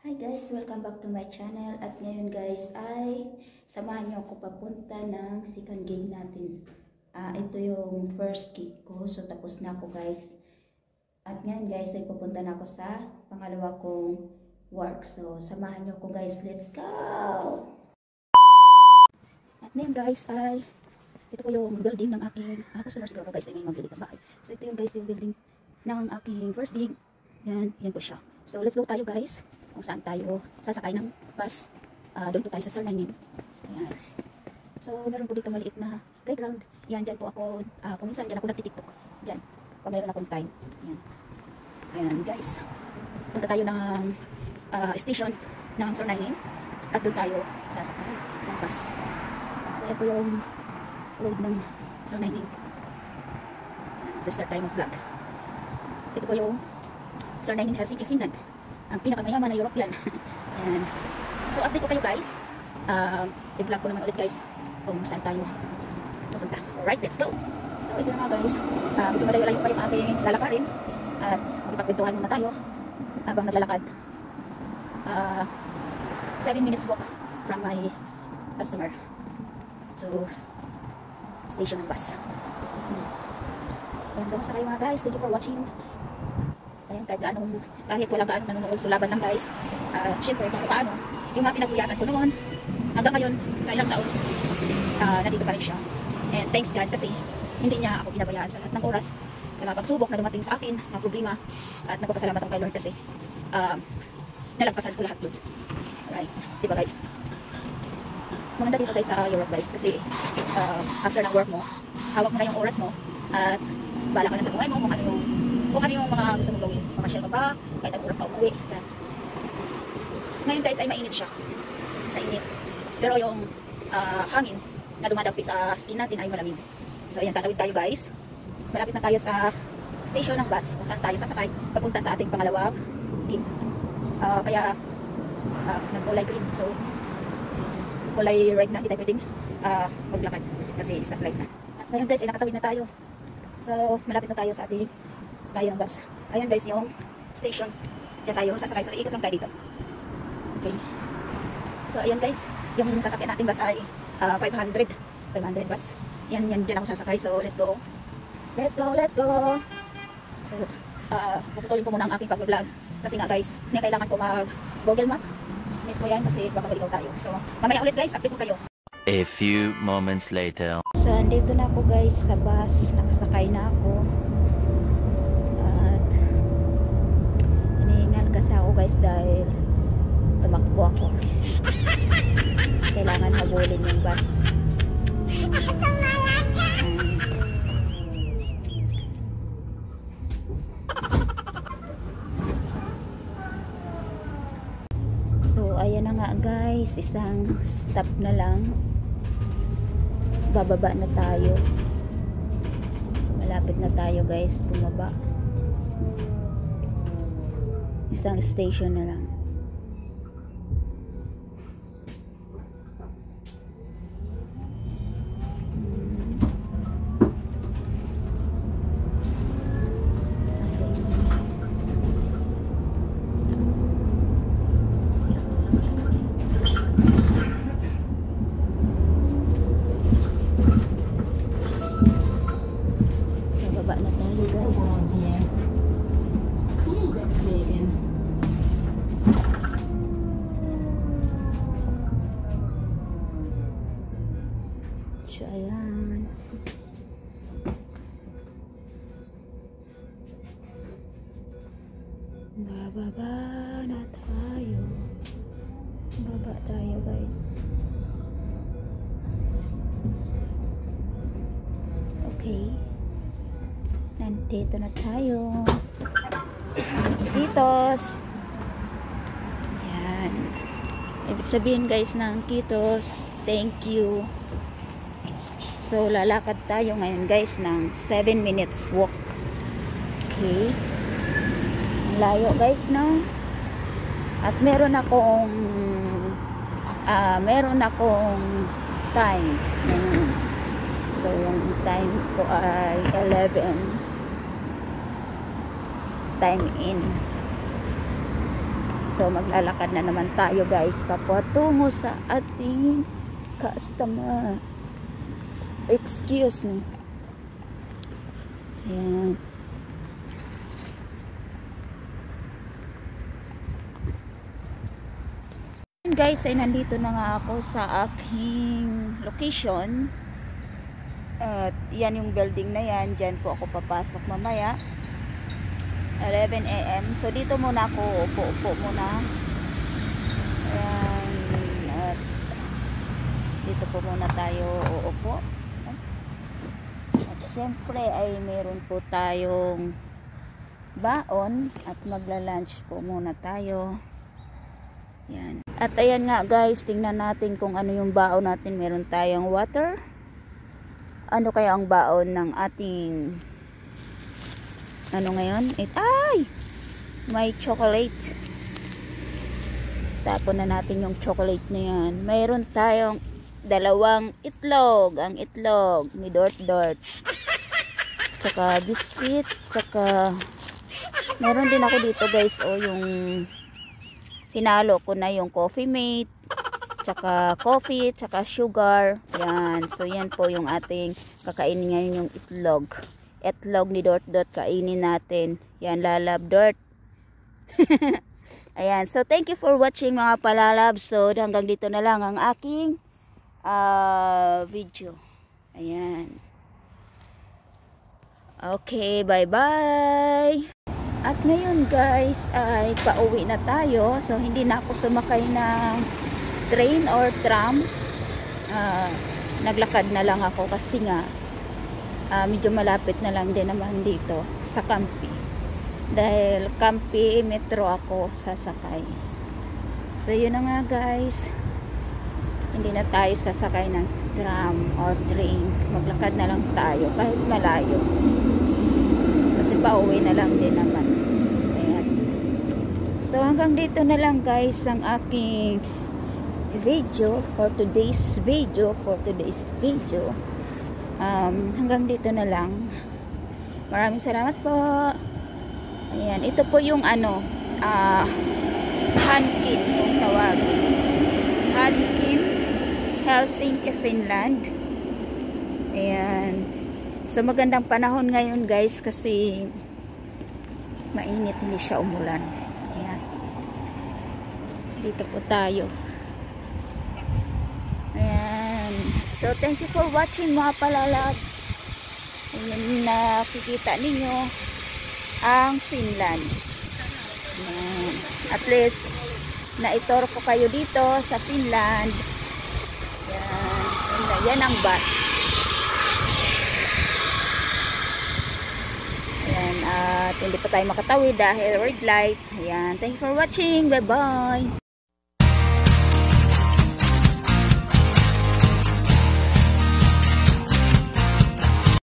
Hi guys, welcome back to my channel. At ngayon guys ay samahan niyo ako papunta ng second gig natin. Ito yung first gig ko, so tapos na ako guys. At ngayon guys ay pupunta na ako sa pangalawa kong work. So samahan niyo ako guys, let's go! At ngayon guys ay ito po yung building ng aking customer siguro guys ay may magbili ng bahay. So ito yung guys yung building ng aking first gig. Yan po siya. So let's go tayo guys kung saan tayo sasakay ng bus. Doon po tayo sa Sir Nainin. Ayan. So meron po dito maliit na playground. Yan, dyan po ako, kung minsan dyan ako nagtitiktok. Dyan, pag mayroon akong time. Ayan. Ayan guys, punta tayo ng station ng Sir Nainin at doon tayo sasakay ng bus. So yan po yung road ng Sir Nainin. So start tayo mag-vlog. Ito po yung Sir Nainin, Helsinki, Finland. Ang pinakamayaman na European. Ayan. So update ko kayo guys. I-vlog ko naman ulit guys kung saan tayo pupunta. Alright, let's go. So ito na mga guys. Medyo malayo-layo pa yung ating lalakarin. At magpagkwentuhan muna tayo habang naglalakad. 7 minutes walk from my customer to station ng bus. Ayan, kamusta kayo mga guys? Thank you for watching. Ayan, kahit wala gaano nanonood, so laban lang guys. Siyempre, kung paano, yung mga pinagbuyatan ko noon, hanggang ngayon, sa ilang taon, nandito pa rin siya. And thanks God kasi hindi niya ako pinabayaan sa lahat ng oras, sa mga pagsubok na dumating sa akin, mga problema, at nagpapasalamat ako kay Lord kasi nalagpasan ko lahat doon. Alright, diba guys? Maganda dito guys sa Europe guys kasi after ng work mo, hawak mo na yung oras mo at bala ka na sa buhay mo kung ano yung mga gusto mong gawin. Mamasyal ka ba? Kahit ang oras ka umuwi. Ngayon guys ay mainit siya. Mainit. Pero yung hangin na dumadagpi sa skin natin ay malamig. So ayan, tatawid tayo guys. Malapit na tayo sa station ng bus kung saan tayo sasakay papunta sa ating pangalawang gig. Kaya nag-kulay green. So kulay red na, hindi tayo pwedeng maglakad kasi stoplight na. At ngayon guys ay nakatawid na tayo. So malapit na tayo sa ating sakay ng bus. Ayan guys yung station. Diyan tayo sasakay. So iikot lang tayo dito. Okay. So ayan guys, yung sasakyan natin bus ay 500 bus. Yan dyan ako sasakay. So let's go. Let's go. So puputulin ko muna ang aking pag-vlog kasi nga guys, may kailangan ko mag Google Map. Meet ko yan kasi baka maligaw tayo. So mamaya ulit guys, update ko kayo. A few moments later. So andito na ako guys sa bus. Nakasakay na ako. At hinihingal kasi ako guys dahil tumakbo ako. Kailangan habulin yung bus. So ayan na nga guys, isang stop na lang. Bababa na tayo. Malapit na tayo guys, bumaba. Isang station na lang. So, ayan. Bababa na tayo. Baba tayo, guys. Okay. Nandito na tayo. Kitos. Ayan. Ibig sabihin, guys, ng Kitos, thank you. So, lalakad tayo ngayon guys ng 7 minutes walk. Okay. Layo guys, no? At meron akong time. So, yung time ko ay 11. Time in. So maglalakad na naman tayo guys papatungo sa ating customer. Excuse me. Ayan. Guys, ay nandito na nga ako sa aking location. At yan yung building na yan. Diyan po ako papasok mamaya. 11 AM. So dito muna ako, upo muna. Ayan. At dito po muna tayo uupo. At syempre ay meron po tayong baon. At magla-lunch po muna tayo. Yan. At ayan nga guys, tingnan natin kung ano yung baon natin. Meron tayong water. Ano kaya ang baon ng ating ano ngayon? Ay! May chocolate. Tapon na natin yung chocolate na yan. Mayroon tayong dalawang itlog. Ang itlog ni Dort. Tsaka biscuit. Tsaka meron din ako dito guys. O yung tinalo ko na yung coffee mate. Tsaka coffee. Tsaka sugar. Yan. So yan po yung ating kakainin ngayon yung itlog. Itlog ni Dort. Kainin natin. Yan, lalab Dort. Ayan. So, thank you for watching mga palalab. So, hanggang dito na lang ang aking video. Ayan. Okay, bye-bye. At ngayon guys, ay pauwi na tayo. So, hindi na ako sumakay ng train or tram. Naglakad na lang ako kasi nga medyo malapit na lang din naman dito sa Campi. Dahil Campi metro ako sasakay. So yun na nga guys. Hindi na tayo sasakay ng tram or train. Maglakad na lang tayo kahit malayo. Kasi pauwi na lang din naman. Ayan. So hanggang dito na lang guys ang aking video for today's video. Hanggang dito na lang. Maraming salamat po. Ayan, ito po yung Hankin kung tawagin. Hankin, Helsinki, Finland. Ayan. So magandang panahon ngayon guys kasi mainit, hindi siya umulan. Ayan. Dito po tayo. So, thank you for watching mga palalabs. Ayan, nakikita ninyo ang Finland. Ayan. At least, naituro ko kayo dito sa Finland. Ayan, yan ang bus. Ayan, at hindi pa tayo makatawid dahil red lights. Ayan, thank you for watching. Bye-bye.